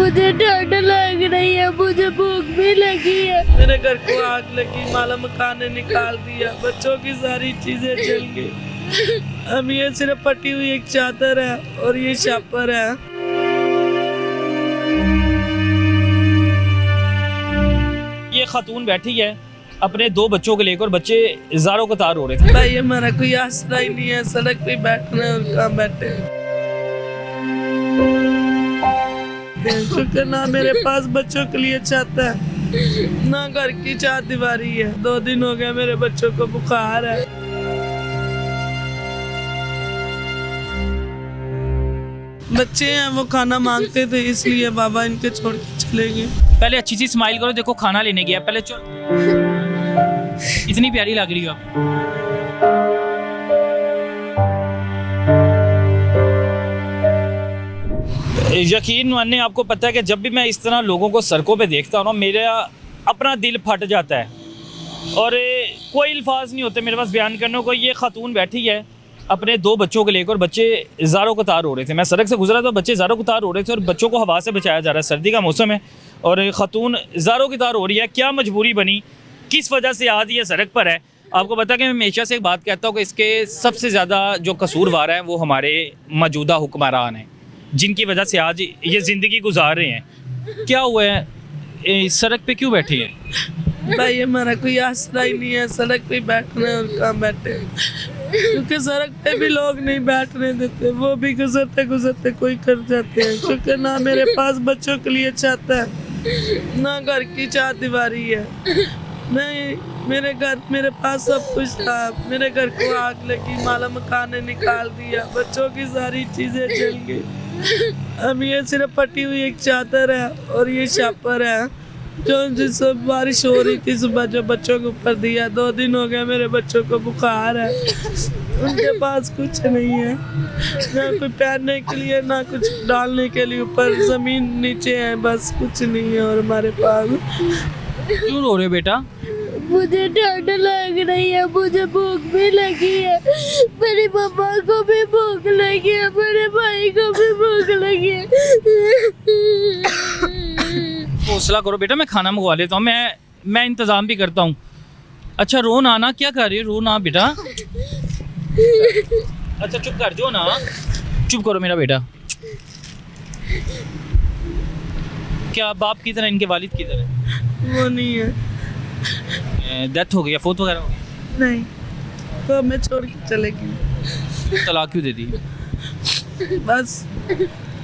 मुझे ठंड लग रही है, मुझे भूख भी लगी है। मेरे घर को आग लगी, माला मकान ने निकाल दिया, बच्चों की सारी चीजें जल गई। अब ये सिर्फ पटी हुई एक चादर है और ये छापर है। ये खातून बैठी है अपने 2 बच्चों को लेकर, बच्चे ज़ारों कतार हो रहे थे। भाई हमारा कोई आसरा ही नहीं है, सड़क पे बैठना है और कहाँ बैठे, क्योंकि ना मेरे पास बच्चों के लिए छत है ना घर की चार दीवारी है। 2 दिन हो गए मेरे बच्चों को बुखार है। बच्चे हैं वो खाना मांगते थे, इसलिए बाबा इनके छोड़ के चले गए। पहले अच्छी सी स्माइल करो, देखो खाना लेने गया पहले। चल इतनी प्यारी लग रही हो आप। यकीन मानिए, आपको पता है कि जब भी मैं इस तरह लोगों को सड़कों पे देखता हूँ ना, मेरा अपना दिल फट जाता है और कोई अल्फाज नहीं होते मेरे पास बयान करने को। ये खातून बैठी है अपने 2 बच्चों को लेकर, बच्चे ज़ारों कतार हो रहे थे। मैं सड़क से गुजरा तो बच्चे ज़ारों कतार हो रहे थे और बच्चों को हवा से बचाया जा रहा है। सर्दी का मौसम है और खातून ज़ारों कतार हो रही है। क्या मजबूरी बनी, किस वजह से आज ये सड़क पर है? आपको पता है कि मैं हमेशा से एक बात कहता हूँ कि इसके सबसे ज़्यादा जो कसूरवार हैं वो हमारे मौजूदा हुक्मरान हैं, जिनकी वजह से आज ये ज़िंदगी गुजार रहे हैं। क्या हुआ है, सड़क पे क्यों बैठे हैं? भाई हमारा कोई आसरा ही नहीं है, सड़क पे बैठना है और कहाँ बैठे, क्योंकि सड़क पे भी लोग नहीं बैठने देते, वो भी गुजरते गुजरते कोई कर जाते हैं। क्योंकि ना मेरे पास बच्चों के लिए छत है ना घर की चार दीवारी है। मेरे पास सब कुछ था, मेरे घर को आग लगी, माला मकान ने निकाल दिया, बच्चों की सारी चीजें जल गई। अब ये सिर्फ पटी हुई एक चादर है और ये छापर है जो जिससे बारिश हो रही थी सुबह, जो बच्चों के ऊपर दिया। 2 दिन हो गए मेरे बच्चों को बुखार है, उनके पास कुछ नहीं है, ना कोई पहनने के लिए ना कुछ डालने के लिए, ऊपर जमीन नीचे है, बस कुछ नहीं है और हमारे पास। क्यों रो रहे हो बेटा? मुझे ठंड लग रही है, मुझे भूख भी लगी है, मेरी मम्मा को भी भूख लगी है, मेरे भाई को भी भूख लगी है। हौसला करो बेटा, मैं खाना मंगवा लेता हूँ, मैं इंतज़ाम भी करता हूँ। अच्छा रो ना, ना क्या कर रही है, रो ना बेटा। अच्छा चुप कर जो ना, चुप करो मेरा बेटा। क्या बाप की तरह इनके वालिद की तरह? वो नहीं है, डेथ हो गई या फोत वगैरह हो गई? नहीं, तो हमें छोड़ के चले गए। तलाक क्यों दे दी? बस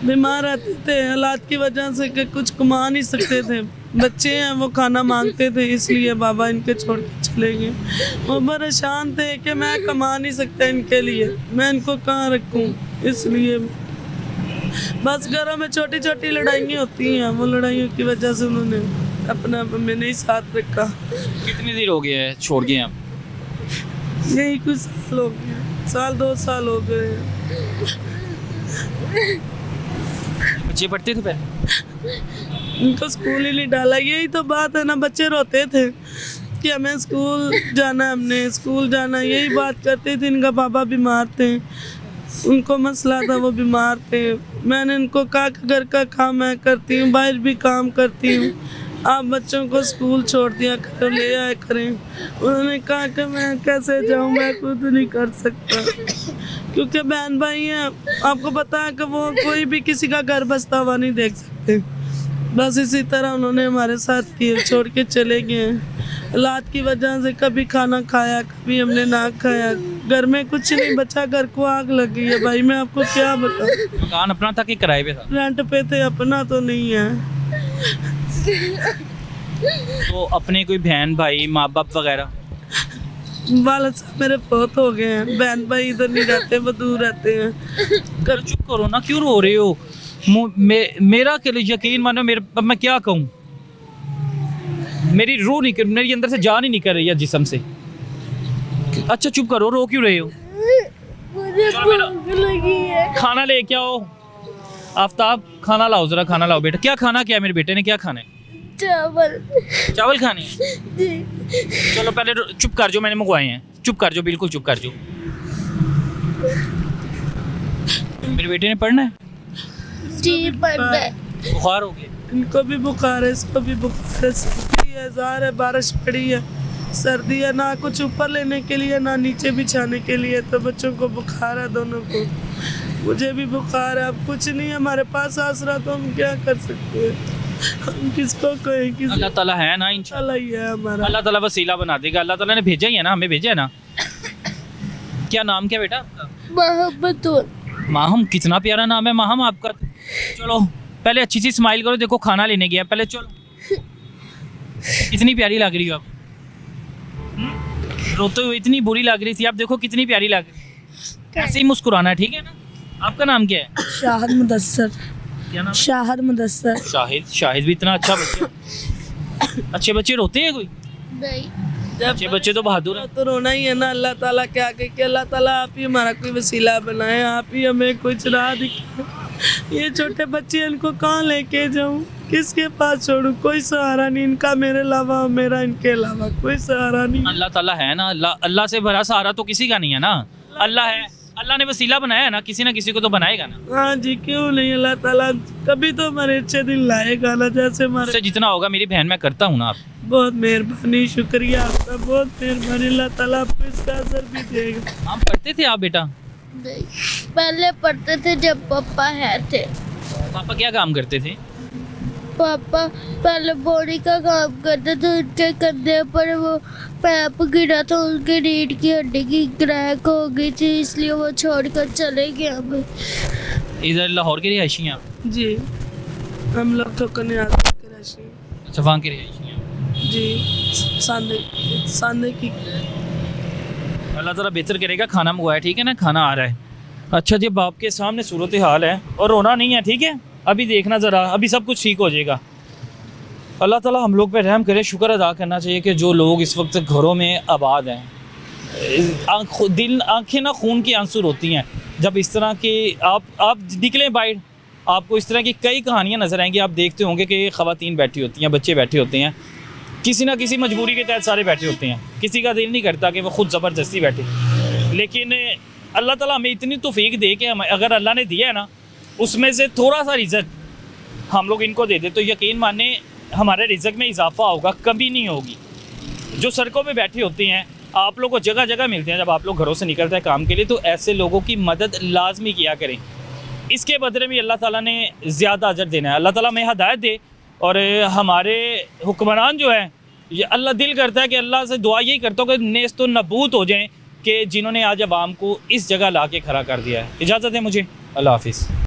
बीमार रहते थे, हालात की वजह से कि कुछ कमा नहीं सकते थे। बच्चे हैं वो खाना मांगते थे, इसलिए बाबा इनके छोड़ के चले गए। वो परेशान थे कि मैं कमा नहीं सकता इनके लिए, मैं इनको कहाँ रखूँ, इसलिए बस घरों में छोटी छोटी लड़ाइयाँ होती हैं, वो लड़ाइयों की वजह से उन्होंने अपना मैंने ही साथ रखा। कितनी देर हो गई है छोड़ गए आप? यही कुछ साल हो गए, 1-2 साल हो गए। बच्चे पढ़ते थे पहले? उनको स्कूल ही नहीं डाला, यही तो बात है ना। बच्चे रोते थे कि हमें स्कूल जाना, हमने स्कूल जाना, यही बात करते थे। इनका पापा बीमार थे, उनको मसला था, वो बीमार थे। मैंने इनको कहा कि घर का काम मैं करती हूँ, बाहर भी काम करती हूँ, आप बच्चों को स्कूल छोड़ दिया करो, ले आया करें। उन्होंने कहा कि मैं कैसे जाऊँ, मैं खुद नहीं कर सकता, क्योंकि बहन भाई हैं। आपको पता है कि वो कोई भी किसी का घर बसता हुआ नहीं देख सकते। बस इसी तरह उन्होंने हमारे साथ किए, छोड़ के चले गए। हालात की वजह से कभी खाना खाया, कभी हमने ना खाया, घर में कुछ नहीं बचा, घर को आग लग गई है। भाई मैं आपको क्या बताऊं। मकान अपना था कि किराए पे था? रेंट पे थे, अपना तो नहीं है। तो अपने कोई बहन भाई माँ बाप वगैरह? वालद साहब मेरे बहुत हो गए हैं, बहन भाई इधर नहीं रहते, वो दूर रहते हैं। चुप करो ना, क्यों रो रहे हो? मेरा के लिए यकीन मानो, अब मैं क्या कहूँ, मेरी रूह नहीं, मेरी अंदर से जान ही निकल रही है जिस्म से। अच्छा चुप करो, रो क्यों रहे हो? मुझे भूख लगी है। खाना ले क्या हो? आफ्ताब खाना लाओ, जरा खाना लाओ बेटा। क्या खाना, क्या मेरे बेटे ने क्या खाना है? चावल। चावल खाने हैं? जी। चलो पहले चुप कर जो, मैंने मंगवाए हैं। चुप कर जो, बिल्कुल चुप कर जो। मेरे बेटे ने पढ़ना है? जी पढ़ना है। बुखार हो गया? इनको भी बुखार है, इसको भी बुखार है, सर्दी है, ज़ाहिर है बारिश पड़ी है, सर्दी है, ना कुछ ऊपर लेने के लिए ना नीचे बिछाने के लिए, तो बच्चों को बुखार है दोनों को। मुझे भी बुखार है, अब कुछ नहीं हमारे पास आसरा, तो हम क्या कर सकते हैं, हम किसको कहें, किसी अल्लाह ताला है ना, इंशाल्लाह ही है हमारा। अल्लाह ताला वसीला बना देगा। अल्लाह ताला ने भेजा ही है ना, हमें भेजा है ना। क्या नाम क्या बेटा आपका? मोहब्बतुल। माहम, कितना प्यारा नाम है माहम आपका। चलो पहले अच्छी सी स्माइल करो, देखो खाना लेने गया पहले, चलो। कितनी प्यारी लग रही हो आप। रोते हुए इतनी बुरी लग रही थी, आप देखो कितनी प्यारी लग रही है। ऐसे ही मुस्कुराना है, ठीक है ना। आपका नाम क्या है? शाहिद मुदस्सर। क्या नाम? शाहिद मुदस्सर। शाहिद। शाहिद भी इतना अच्छा बच्चा। अच्छे बच्चे रोते हैं कोई? नहीं। अच्छे बच्चे तो बहादुर हैं। तो रोना ही है ना, अल्लाह ताला क्या कहे कि अल्लाह ताला आप ही हमारा कोई वसीला बनाए, आप ही हमें कुछ राह दिखाए। ये छोटे बच्चे इनको कहाँ लेके जाऊँ, किसके पास छोड़ूँ, कोई सहारा नहीं इनका मेरे अलावा, मेरा इनके अलावा कोई सहारा नहीं। अल्लाह ताला है ना, अल्लाह से भरा सहारा तो किसी का नहीं है ना। अल्लाह है, अल्लाह ने वसीला बनाया है ना, किसी ना किसी को तो बनाएगा ना। हाँ जी, क्यों नहीं, अल्लाह ताला कभी तो हमारे अच्छे दिन लाएगा ना, जैसे हमारे। उससे जितना होगा मेरी बहन मैं करता हूँ ना। आप बहुत मेहरबानी, शुक्रिया आपका, बहुत मेहरबानी, अल्लाह ताला आपको इसका असर भी देगा। आप पढ़ते थे आप बेटा? नहीं, पहले पढ़ते थे जब पापा है थे। पापा क्या काम करते थे? पापा पहले बॉडी का काम करते थे, उनके कंधे पर वो पैप गिरा था, उनकी रीढ़ की हड्डी की क्रैक हो गई थी, इसलिए वो छोड़कर चले गए हमें। इधर लाहौर के रिहायशी हैं आप? जी, हम लोग तो कन्यादा के रहशी हैं। अच्छा, वहाँ के रिहायशी हैं जी, सांदे की। अल्लाह ताला बेहतर करेगा। खाना मंगवाया, ठीक है ना, खाना आ रहा है। अच्छा जी, बाप के सामने सूरत हाल है और रोना नहीं है, ठीक है। अभी देखना ज़रा, अभी सब कुछ ठीक हो जाएगा। अल्लाह ताला हम लोग पे रहम करे। शुक्र अदा करना चाहिए कि जो लोग इस वक्त घरों में आबाद हैं, आंखें ना खून की आंसू रोती हैं जब इस तरह की आप निकलें बाहर, आपको इस तरह की कई कहानियाँ नज़र आएंगी। आप देखते होंगे कि ख़वातीन बैठी होती हैं, बच्चे बैठे होते हैं, किसी ना किसी मजबूरी के तहत सारे बैठे होते हैं। किसी का दिल नहीं करता कि वो खुद ज़बरदस्ती बैठे, लेकिन अल्लाह ताला हमें इतनी तौफीक दे के अगर अल्लाह ने दिया है ना, उसमें से थोड़ा सा रिज़्क हम लोग इनको दे दे तो यकीन माने हमारे रिज़्क में इजाफा होगा, कभी नहीं होगी। जो सड़कों पे बैठे होते हैं, आप लोग को जगह जगह मिलते हैं, जब आप लोग घरों से निकलते हैं काम के लिए, तो ऐसे लोगों की मदद लाजमी किया करें। इसके बदले में अल्लाह ताला ने ज़्यादा अजर देना है। अल्लाह ताला हमें हदायत दे। और हमारे हुक्मरान जो है, ये अल्लाह दिल करता है कि अल्लाह से दुआ यही करता हूँ कि नेस्त व नबूत हो जाएँ कि जिन्होंने आज अवाम को इस जगह ला के खड़ा कर दिया है। इजाज़त है मुझे, अल्लाह हाफिज़।